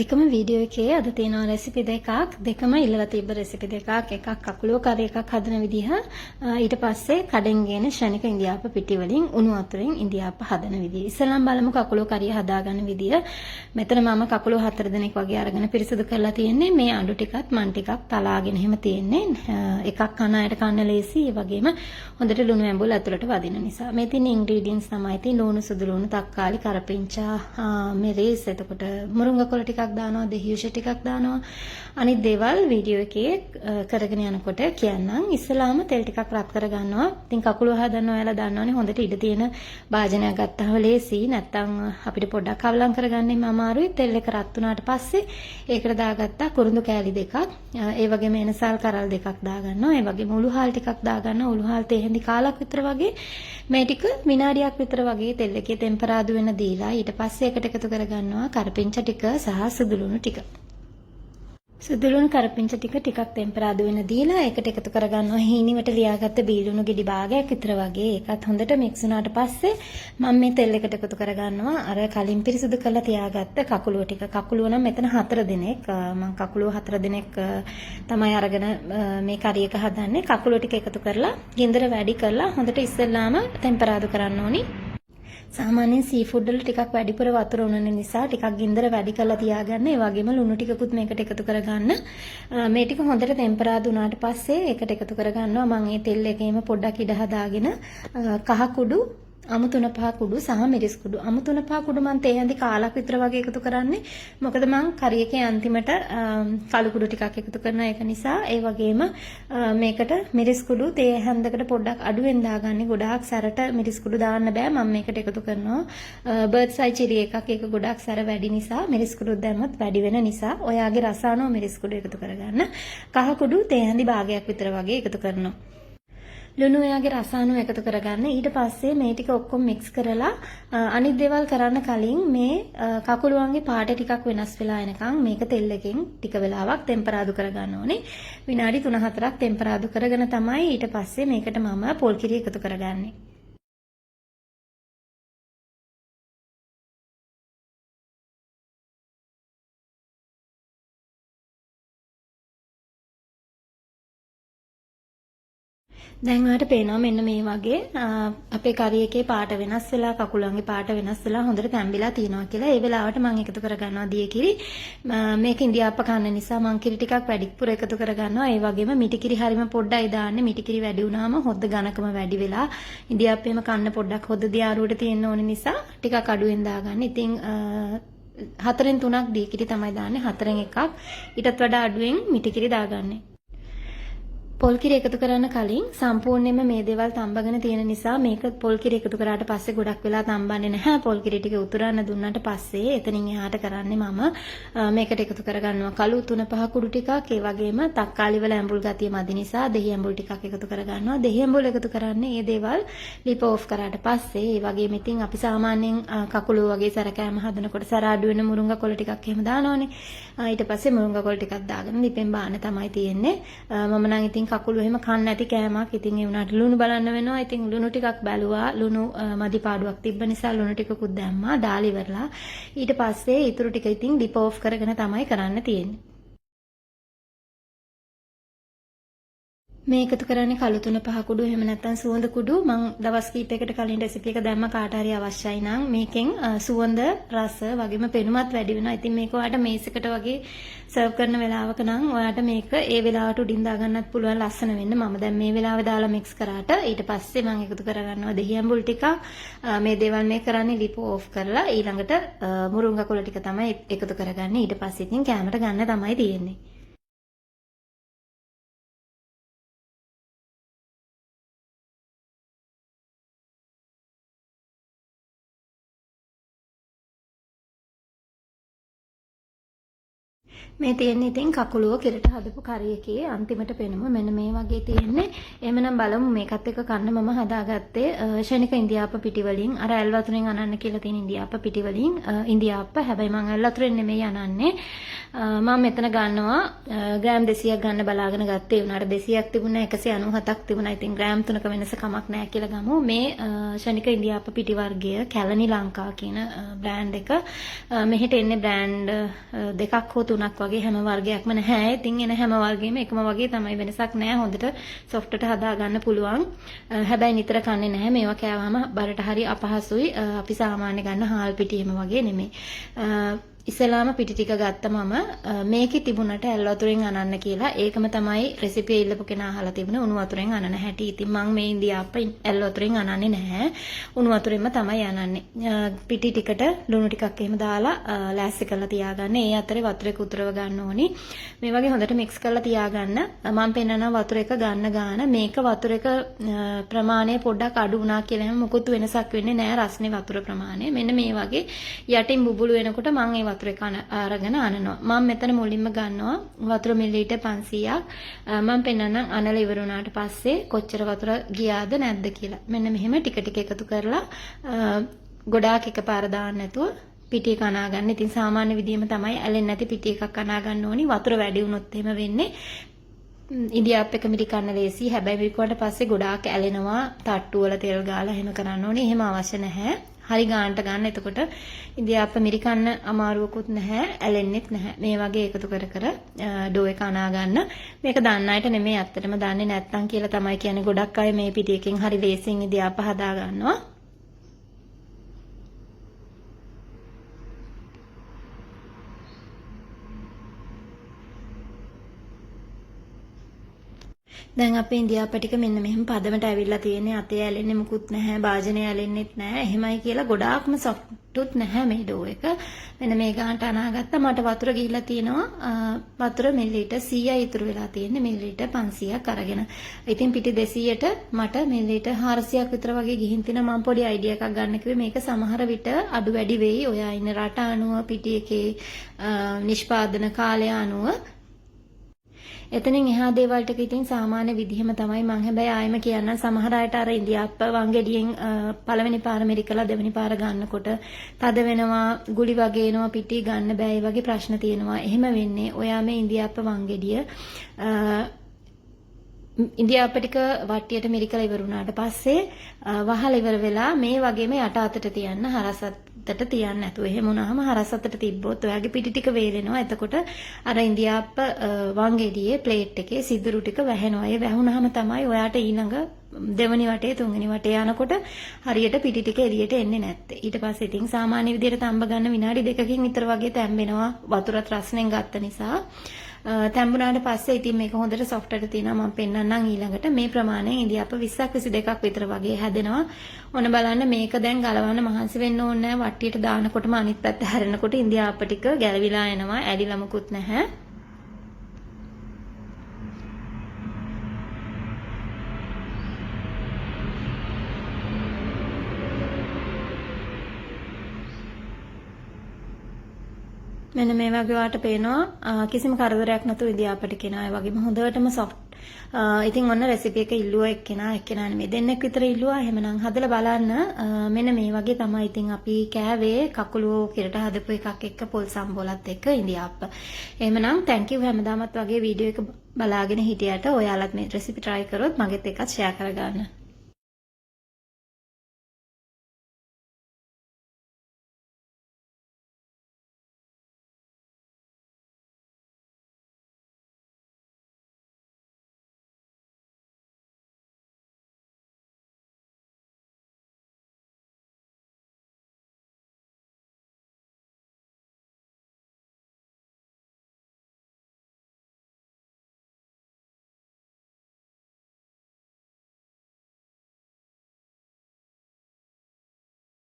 එකම වීඩියෝ එකේ අද තියෙනවා රෙසිපි දෙකම ඉල්ලලා තිබ්බ රෙසිපි දෙකක්. එකක් කකුලුව කරි එකක් හදන විදිහ. ඊට පස්සේ කඩෙන් ගේන ශනික ඉන්දියාප පිටි වලින් උණු වතුරෙන් ඉන්දියාප හදන විදිහ. ඉස්සෙල්ලාම බලමු කකුලුව කරිය හදාගන්න විදිහ. මෙතන මම කකුලුව 4 දෙනෙක් වගේ අරගෙන පිරිසිදු කරලා තියෙන්නේ. මේ අඬු ටිකත් මන් ටිකක් තලාගෙන එහෙම තියෙන්නේ. එකක් කන අයට කන්න ලේසි. ඒ වගේම හොඳට ලුණු ඇඹුල් ඇතුළට වදින නිසා. මේ තියෙන ඉන්ග්‍රීඩියන්ට්ස් තමයි තියෙන්නේ ලුණු සුදු ලුණු තක්කාලි කරපිංචා මිරිස් එතකොට මුරුංගකොළ ටිකක් දානවා දෙහියුෂ ටිකක් දානවා අනිත් දේවල් වීඩියෝ එකේ කරගෙන යනකොට කියන්නම් ඉස්සලාම තෙල් ටිකක් රත් කරගන්නවා. ඉතින් කකුල හදන්න ඔයාලා දන්නවනේ හොඳට ඉඩ තියෙන භාජනයක් ගත්තාම ලේසි නැත්තම් අපිට පොඩ්ඩක් අවලං කරගන්නෙම අමාරුයි. තෙල් එක රත් වුණාට පස්සේ ඒකට දාගත්තා කුරුඳු කෑලි දෙකක් ඒ වගේම එනසල් කරල් දෙකක් දාගන්නවා. ඒ වගේම උළුහාල් ටිකක් දාගන්නවා. උළුහාල් තේ කාලක් විතර වගේ මේ ටික විනාඩියක් විතර වගේ තෙල් එකේ ටෙම්පරාදු වෙන දීලා ඊට පස්සේ එකට එකතු කරගන්නවා කරපිංච ටික සහ සුදුලුණු ටික. සුදුලුණු කරපිංච ටික ටිකක් ටෙම්පරාදු වෙන දීලා එකට එකතු කරගන්නවා හීනිවට ලියාගත්ත බීලුණු ගෙඩි භාගයක් විතර වගේ. ඒකත් හොඳට මික්ස් වුණාට පස්සේ මම මේ තෙල් එකට එකතු කරගන්නවා අර කලින් පිරිසිදු කරලා තියාගත්ත කකුලුව ටික. කකුලුව නම් මෙතන 4 දෙනෙක්. මම කකුලුව 4 දෙනෙක් තමයි අරගෙන මේ කරි එක හදන්නේ. කකුලුව ටික එකතු කරලා ගින්දර වැඩි කරලා හොඳට ඉස්සෙල්ලාම ටෙම්පරාදු කරන්න ඕනි. සාමාන්‍යයෙන් සී ෆුඩ් වල ටිකක් වැඩිපුර වතුර උනන නිසා ටිකක් ගින්දර වැඩි කරලා තියාගන්න. ඒ වගේම ලුණු ටිකකුත් මේකට එකතු කරගන්න. මේ ටික හොඳට ටෙම්පරාදු වුණාට පස්සේ ඒකට එකතු කරගන්නවා. මම මේ තෙල් එකේම පොඩ්ඩක් ඉඩ හදාගෙන කහ කුඩු අමු 3-5 කුඩු සහ මිරිස් කුඩු. අමු 3-5 කුඩු මම තේ හැඳි කාලක් විතර වගේ එකතු කරන්නේ. මොකද මම කරි එකේ අන්තිමට කළු කුඩු ටිකක් එකතු කරන එක නිසා. ඒ වගේම මේකට මිරිස් කුඩු තේ හැඳකට පොඩ්ඩක් අඩුවෙන් දාගන්නේ. ගොඩාක් සැරට මිරිස් කුඩු දාන්න බෑ. මම මේකට එකතු කරනවා බර්ඩ්ස් අයි චිලි එකක්. ඒක ගොඩාක් සැර වැඩි නිසා මිරිස් කුඩු දැම්මත් වැඩි වෙන නිසා ඔයාගේ රස අනුව මිරිස් කුඩු එකතු කරගන්න. කහ කුඩු තේ හැඳි භාගයක් විතර වගේ එකතු කරනවා. ලුණු එයාගේ රස අනුව එකතු කරගන්න. ඊට පස්සේ මේ ටික ඔක්කොම මික්ස් කරලා අනිත් දේවල් කරන්න කලින් මේ කකුලුවන්ගේ පාට ටිකක් වෙනස් වෙලා එනකන් මේක තෙල් එකෙන් ටික වෙලාවක් ටෙම්පරාදු කරගන්න ඕනේ. විනාඩි 3-4ක් ටෙම්පරාදු කරගෙන තමයි ඊට පස්සේ මේකට මම පොල් කිරි එකතු කරගන්නේ. දැන් ඔයාලට පේනවා මෙන්න මේ වගේ අපේ කරි එකේ පාට වෙනස් වෙලා කකුලන්ගේ පාට වෙනස් වෙලා හොඳට තැම්බිලා තියෙනවා කියලා. ඒ වෙලාවට මම එකතු කරගන්නවා දිය කිරි. මේක ඉන්දියාප්ප කන්න නිසා මම කිරි ටිකක් වැඩිපුර එකතු කරගන්නවා. ඒ වගේම මිටි කිරි හරිම පොඩ්ඩයි දාන්නේ. මිටි කිරි වැඩි වුණාම හොද්ද ඝනකම වැඩි වෙලා ඉන්දියාප්පේම කන්න පොඩ්ඩක් හොද්ද දියාරුවට තියෙන්න ඕන නිසා ටිකක් අඩුවෙන් දාගන්න. ඉතින් 4න් 3ක් දී කිරි තමයි දාන්නේ. 4න් එකක් ඊටත් වඩා අඩුවෙන් මිටි කිරි දාගන්නේ. පොල් කිරි එකතු කරන්න කලින් සම්පූර්ණයෙන්ම මේ දේවල් තඹගෙන තියෙන නිසා මේක පොල් කිරි එකතු කරාට පස්සේ ගොඩක් වෙලා තඹන්නේ නැහැ. පොල් කිරි ටික උතුරන්න දුන්නාට පස්සේ එතනින් එහාට කරන්නේ මම මේකට එකතු කරගන්නවා කළු 3-5 කුඩු ටිකක්. ඒ වගේම තක්කාලි වල ඇඹුල් ගතිය මදි නිසා දෙහි ඇඹුල් ටිකක් එකතු කරගන්නවා. දෙහි ඇඹුල් එකතු කරන්නේ මේ දේවල් ලිප ඔෆ් කරාට පස්සේ. ඒ වගේම ඉතින් අපි සාමාන්‍යයෙන් කකුලුව වගේ සැරකෑම හදනකොට සැර අඩු වෙන මුරුංගා කොළ ටිකක් එහෙම දානවනේ. ඊට පස්සේ මුරුංගා කොළ ටිකක් දාගෙන ලිපෙන් බාන්න තමයි තියෙන්නේ. මම නම් ඉතින් කකුළු එහෙම කන්න නැති කෑමක්. ඉතින් ඒ වුණාට ලුණු බලන්න වෙනවා. ඉතින් ලුණු ටිකක් බැලුවා. ලුණු මදි පාඩුවක් තිබ්බ නිසා ලුණු ටිකකුත් දැම්මා. දාලා ඉවරලා ඊට පස්සේ ඊටු ටික ඉතින් ඩිප් ඔෆ් කරගෙන තමයි කරන්න තියෙන්නේ. මේ එකතු කරන්නේ කළු 3-5 කුඩු එහෙම නැත්නම් සුවඳ කුඩු. මම දවස් කීපයකට කලින් රෙසිපි එක දැම්ම කාට හරි අවශ්‍යයි නම් මේකෙන් සුවඳ රස වගේම පෙනුමත් වැඩි වෙනවා. ඉතින් මේක ඔයාලට මේස් එකට වගේ සර්ව් කරන වෙලාවක නම් ඔයාලට මේක ඒ වෙලාවට උඩින් දාගන්නත් පුළුවන් ලස්සන වෙන්න. මම දැන් මේ වෙලාවේ දාලා මික්ස් කරාට ඊට පස්සේ මම එකතු කරගන්නවා දෙහි ඇඹුල් ටිකක්. මේ දේවල් මේ කරන්නේ ලිප ඕෆ් කරලා ඊළඟට මුරුංගා කොළ ටික තමයි එකතු කරගන්නේ. ඊට පස්සේ ඉතින් කැමරට ගන්න තමයි තියෙන්නේ. මේ තියෙන්නේ ඉතින් කකුලුව කිරට හදපු කරි එකේ අන්තිමට පෙනුම මෙන්න මේ වගේ තියෙන්නේ. එහෙමනම් බලමු මේකත් එක්ක කන්න මම හදාගත්තේ ශනික ඉන්දියාප්ප පිටි වලින් අර ඇල් වතුරෙන් අනන්න කියලා තියෙන ඉන්දියාප්ප පිටි වලින් ඉන්දියාප්ප. හැබැයි මම ඇල් වතුරෙන් නෙමෙයි අනන්නේ. මම මෙතන ගන්නවා ග්‍රෑම් 200ක් ගන්න බලාගෙන ගත්තේ. උනාට 200ක් තිබුණා 197ක් තිබුණා. ඉතින් ග්‍රෑම් 3ක වෙනස කමක් නැහැ කියලා ගමු. මේ ශනික ඉන්දියාප්ප පිටි වර්ගය කැලණි ලංකා කියන බ්‍රෑන්ඩ් එක. මෙහෙට එන්නේ බ්‍රෑන්ඩ් දෙකක් හෝ තුනක් වගේ හැම වර්ගයක්ම නැහැ. ඉතින් එන හැම වර්ගෙම එකම වගේ තමයි වෙනසක් නැහැ. හොඳට සොෆ්ටට හදා ගන්න පුළුවන්. හැබැයි නිතර කන්නේ නැහැ. මේවා කෑවම බරට හරි අපහසුයි. අපි සාමාන්‍ය ගන්න හාල් පිටි එහෙම වගේ නෙමෙයි. ඉස්සලාම පිටි ටික ගත්ත මම මේකේ තිබුණට ඇල් වතුරෙන් අනන්න කියලා. ඒකම තමයි රෙසිපිය ඉල්ලපු කෙනා අහලා තිබුණේ උණු වතුරෙන් අනන හැටි. ඉතින් මම මේ ඉන්දියාප්ප ඇල් වතුරෙන් අනන්නේ නැහැ. උණු වතුරෙන්ම තමයි අනන්නේ. පිටි ටිකට ලුණු ටිකක් එහෙම දාලා ලෑස්ති කරලා තියාගන්න. ඒ අතරේ වතුරේක උතරව ගන්න ඕනි. මේ වගේ හොඳට මික්ස් කරලා තියාගන්න. මම පෙන්නනවා වතුර එක ගන්න ගාන. මේක වතුර එක ප්‍රමාණය පොඩ්ඩක් අඩු වුණා කියලා එහෙම මොකුත් වෙනසක් වෙන්නේ නැහැ රස්නේ වතුර ප්‍රමාණය. මෙන්න මේ වගේ යටින් බුබුලු වෙනකොට මම ඒ වතුර එක අරගෙන අනනවා. මම මෙතන මුලින්ම ගන්නවා වතුර මිලිලීටර් 500ක්. මම පෙන්නන්නම් අනලා ඉවර වුණාට පස්සේ කොච්චර වතුර ගියාද නැද්ද කියලා. මෙන්න මෙහෙම ටික ටික එකතු කරලා ගොඩාක් එකපාර දාන්න නැතුව පිටි එක අනා ගන්න. ඉතින් සාමාන්‍ය විදිහම තමයි ඇලෙන්නේ නැති පිටි එකක් අනා ගන්න ඕනි. වතුර වැඩි වුණොත් එහෙම වෙන්නේ ඉන්දියාප්ප එක මිටි කන්න ලේසි. හැබැයි විකුණාට පස්සේ ගොඩාක් ඇලෙනවා. තට්ටු වල තෙල් ගාලා එහෙම කරන්න ඕනේ. එහෙම අවශ්‍ය නැහැ. හරි ගානට ගන්න. එතකොට ඉන්දියාප්ප මිරි කන්න අමාරුවකුත් නැහැ. ඇලෙන්නෙත් නැහැ. මේ වගේ එකතු කර කර ඩෝ එක අනා ගන්න. මේක දන්න අයට නෙමෙයි ඇත්තටම දන්නේ නැත්තම් කියලා තමයි කියන්නේ. ගොඩක් අය මේ පිටි එකෙන් හරි ලේසියෙන් ඉන්දියාප්ප හදා ගන්නවා. දැන් අපේ ඉන්දියාප්ප ටික මෙන්න මෙහෙම පදමට ඇවිල්ලා තියෙන්නේ. අතේ ඇලෙන්නේ මුකුත් නැහැ. භාජනය ඇලෙන්නෙත් නැහැ. එහෙමයි කියලා ගොඩාක්ම සොෆ්ටුත් නැහැ මේ ඩෝ එක. මෙන්න මේ ගානට අනාගත්තා. මට වතුර ගිහිල්ලා තියෙනවා. වතුර මිලිලීටර් 100යි ඉතුරු වෙලා තියෙන්නේ. මිලිලීටර් 500ක් අරගෙන. ඉතින් පිටි 200ට මට මිලිලීටර් 400ක් විතර වගේ ගිහින් තිනවා. මම පොඩි අයිඩියා එකක් ගන්න කිව්වේ. මේක සමහර විට අඩු වැඩි වෙයි. ඔයා ඉන්න රට අනුව පිටි එකේ නිෂ්පාදන කාලය අනුව එතනින් එහා දේවල් ටික ඉතින් සාමාන්‍ය විදිහම තමයි. මම හැබැයි ආයෙම කියන්න සමහර අයට අර ඉන්දියාප්ප වංගෙඩියෙන් පළවෙනි පාර මෙරිකලා දෙවෙනි පාර ගන්නකොට තද වෙනවා, ගුලි වගේ එනවා, පිටි ගන්න බෑ. ඒ වගේ ප්‍රශ්න තියෙනවා. එහෙම වෙන්නේ ඔයා මේ ඉන්දියාප්ප වංගෙඩිය ඉන්දියාප්ප ටික වට්ටියට මෙරිකලා ඉවර වුණාට පස්සේ වහලා ඉවර වෙලා මේ වගේම යට අතට තියන්න. හරස් අතට තියන්න නැතුව. එහෙම වුණාම හරස් අතට තිබ්බොත් ඔයාගේ පිටි ටික වේලෙනවා. එතකොට අර ඉන්දියාප්ප වංගෙඩියේ ප්ලේට් එකේ සිදුරු ටික වැහෙනවා. ඒ වැහුණාම තමයි ඔයාට ඊළඟ දෙවනි වටේ තුන්වෙනි වටේ යනකොට හරියට පිටි ටික එළියට එන්නේ නැත්තේ. ඊට පස්සේ ඉතින් සාමාන්‍ය විදිහට තම්බ ගන්න විනාඩි 2කින් විතර වගේ තැම්බෙනවා. වතුරත් රස්නෙන් ගත්ත නිසා. තැම්බුණාට පස්සේ ඉතින් මේක හොඳට සොෆ්ටට තියෙනවා. මම පෙන්නන්නම් ඊළඟට මේ ප්‍රමාණයෙන් ඉන්දියාප්ප 20ක් 22ක් විතර වගේ හැදෙනවා. ඔන්න බලන්න මේක දැන් ගලවන්න මහන්සි වෙන්න ඕනේ නැහැ. වට්ටියට දානකොටම අනිත් පැත්ත හැරෙනකොට ඉන්දියාප්ප ටික ගැලවිලා එනවා. ඇලිලා මුකුත් නැහැ. මෙන්න මේ වගේ වාට පේනවා කිසිම කරදරයක් නැතුව ඉන්දියාප්ප ටික එනවා. ඒ වගේම හොඳටම සොෆ්ට්. ඉතින් ඔන්න රෙසිපි එක ඉල්ලුවා එක්කෙනා නෙමෙයි දෙන්නෙක් විතර ඉල්ලුවා. එහෙමනම් හදලා බලන්න. මෙන්න මේ වගේ තමයි ඉතින් අපි කෑවේ කකුලුව කිරට හදපු එකක් එක්ක පොල් සම්බෝලත් එක්ක ඉන්දියාප්ප. එහෙමනම් thank you හැමදාමත් වගේ වීඩියෝ එක බලාගෙන හිටියට ඔයාලත් මේ රෙසිපි try කරොත් මගෙත් එකත් share කරගන්න.